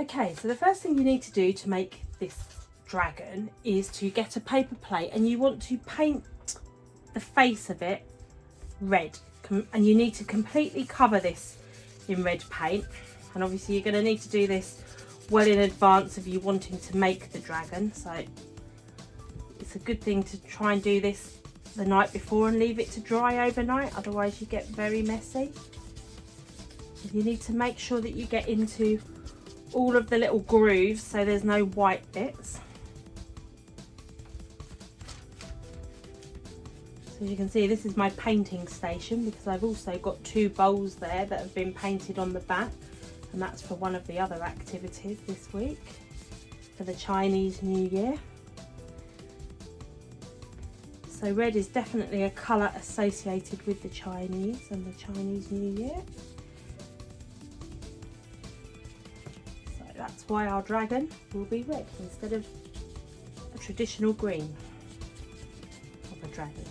Okay, so the first thing you need to do to make this dragon is to get a paper plate, and you want to paint the face of it red, and you need to completely cover this in red paint. And obviously you're going to need to do this well in advance of you wanting to make the dragon, so it's a good thing to try and do this the night before and leave it to dry overnight, otherwise you get very messy. You need to make sure that you get into all of the little grooves so there's no white bits. So as you can see, this is my painting station, because I've also got 2 bowls there that have been painted on the back, and that's for one of the other activities this week for the Chinese New Year. So red is definitely a colour associated with the Chinese and the Chinese New Year. So that's why our dragon will be red instead of a traditional green of a dragon.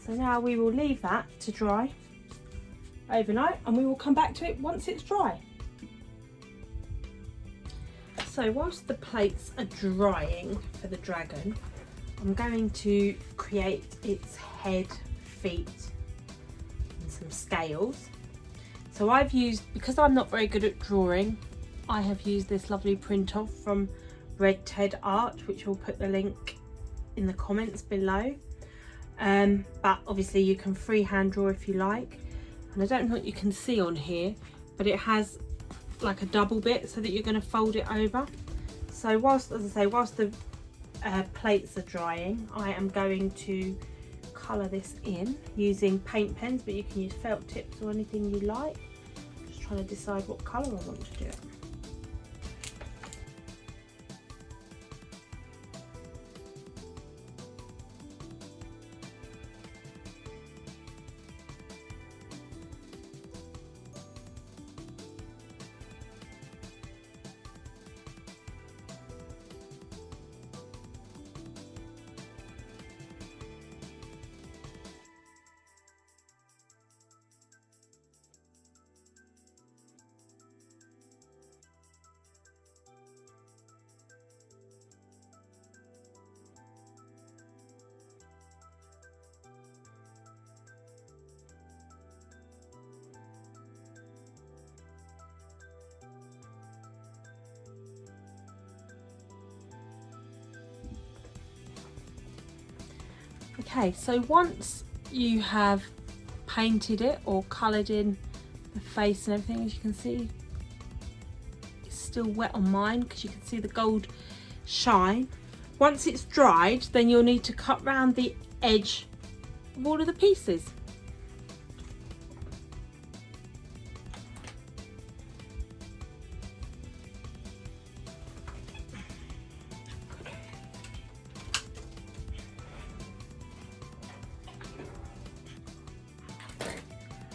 So now we will leave that to dry overnight, and we will come back to it once it's dry. So whilst the plates are drying for the dragon, I'm going to create its head, feet and some scales. So I've used, because I'm not very good at drawing, I have used this lovely print off from Red Ted Art, which will put the link in the comments below. But obviously you can freehand draw if you like, and I don't know what you can see on here, but it has like a double bit so that you're going to fold it over. So whilst, as I say, whilst the plates are drying, I am going to colour this in using paint pens, but you can use felt tips or anything you like. Just trying to decide what colour I want to do it. Okay, so once you have painted it or coloured in the face and everything, as you can see, it's still wet on mine because you can see the gold shine. Once it's dried, then you'll need to cut round the edge of all of the pieces.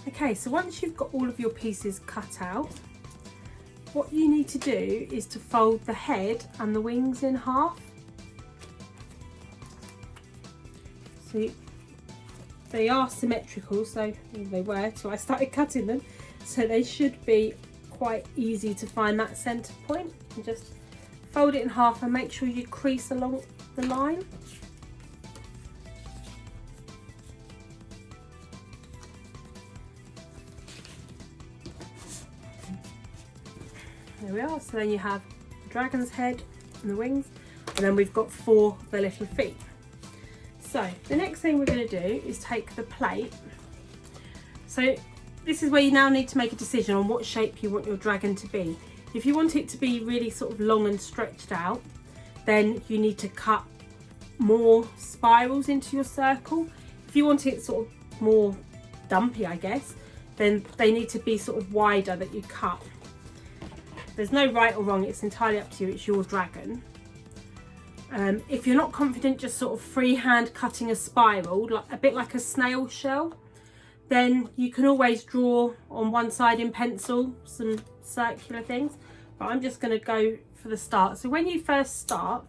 Okay, so once you've got all of your pieces cut out, what you need to do is to fold the head and the wings in half. So they are symmetrical, so they were till I started cutting them, so they should be quite easy to find that centre point. And just fold it in half and make sure you crease along the line. There we are. So then you have the dragon's head and the wings, and then we've got 4 of the little feet. So the next thing we're going to do is take the plate. So this is where you now need to make a decision on what shape you want your dragon to be. If you want it to be really sort of long and stretched out, then you need to cut more spirals into your circle. If you want it sort of more dumpy, I guess, then they need to be sort of wider that you cut. There's no right or wrong, it's entirely up to you, it's your dragon. If you're not confident just sort of freehand cutting a spiral, like a bit like a snail shell, then you can always draw on one side in pencil some circular things, but I'm just going to go for the start. So when you first start,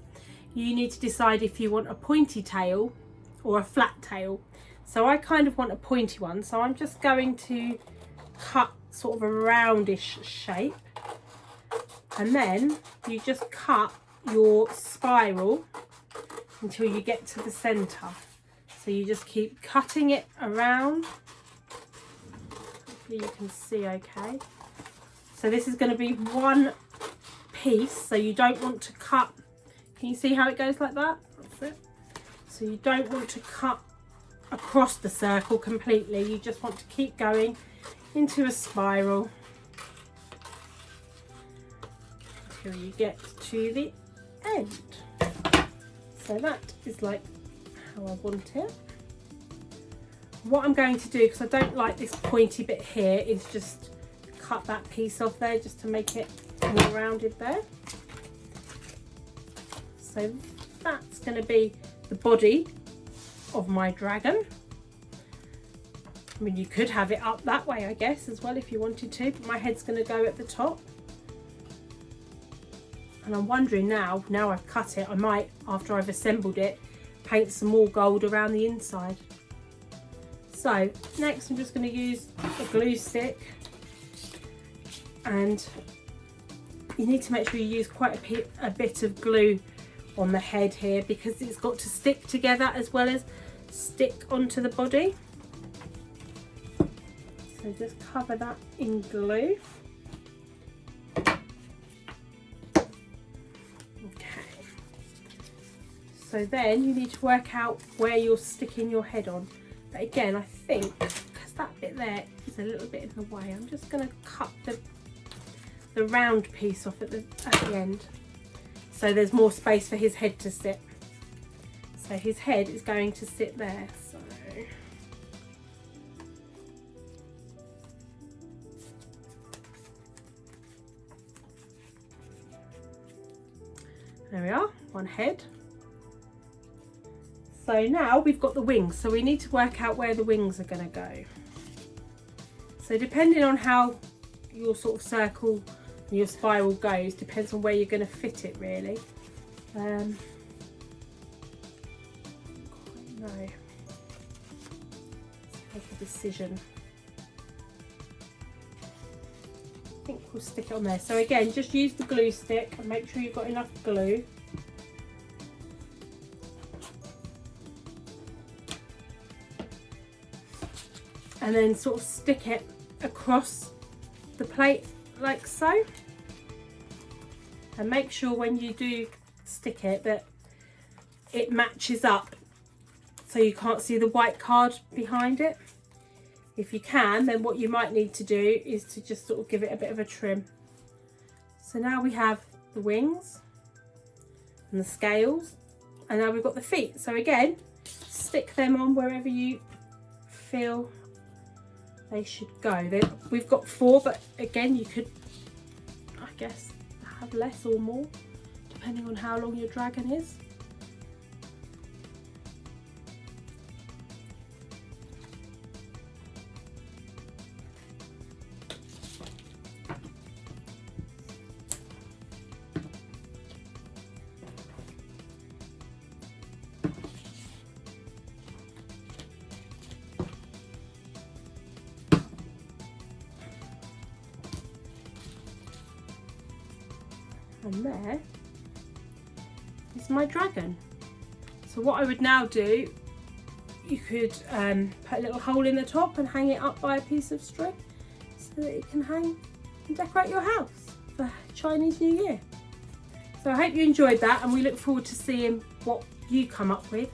you need to decide if you want a pointy tail or a flat tail. So I kind of want a pointy one, so I'm just going to cut sort of a roundish shape, and then you just cut your spiral until you get to the center. So you just keep cutting it around. Hopefully you can see okay. So this is going to be one piece, so you don't want to cut. Can you see how it goes like that? That's it. So you don't want to cut across the circle completely, you just want to keep going into a spiral until you get to the end. So that is like how I want it. What I'm going to do, because I don't like this pointy bit here, is just cut that piece off there just to make it more rounded there. So that's going to be the body of my dragon. I mean, you could have it up that way, I guess, as well if you wanted to, but my head's going to go at the top. And I'm wondering now I've cut it, I might, after I've assembled it, paint some more gold around the inside. So next I'm just going to use a glue stick, and you need to make sure you use quite a bit of glue on the head here, because it's got to stick together as well as stick onto the body. So just cover that in glue. Okay. So then you need to work out where you're sticking your head on. But again, I think because that bit there is a little bit in the way, I'm just going to cut the round piece off at the end, so there's more space for his head to sit. So his head is going to sit there. So there we are, one head. So now we've got the wings, so we need to work out where the wings are going to go. So depending on how your sort of circle and your spiral goes, depends on where you're going to fit it really. No. Make a decision. I think we'll stick it on there. So again, just use the glue stick and make sure you've got enough glue. And then sort of stick it across the plate like so. And make sure when you do stick it that it matches up, so you can't see the white card behind it. If you can, then what you might need to do is to just sort of give it a bit of a trim. So now we have the wings and the scales, and now we've got the feet. So again, stick them on wherever you feel they should go. We've got 4, but again, you could, I guess, have less or more, depending on how long your dragon is. And there is my dragon. So what I would now do, you could put a little hole in the top and hang it up by a piece of string so that it can hang and decorate your house for Chinese New Year. So I hope you enjoyed that, and we look forward to seeing what you come up with.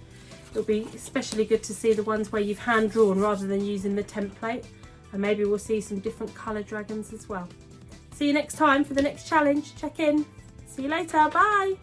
It'll be especially good to see the ones where you've hand drawn rather than using the template, and maybe we'll see some different colour dragons as well. See you next time for the next challenge. Check in. See you later. Bye.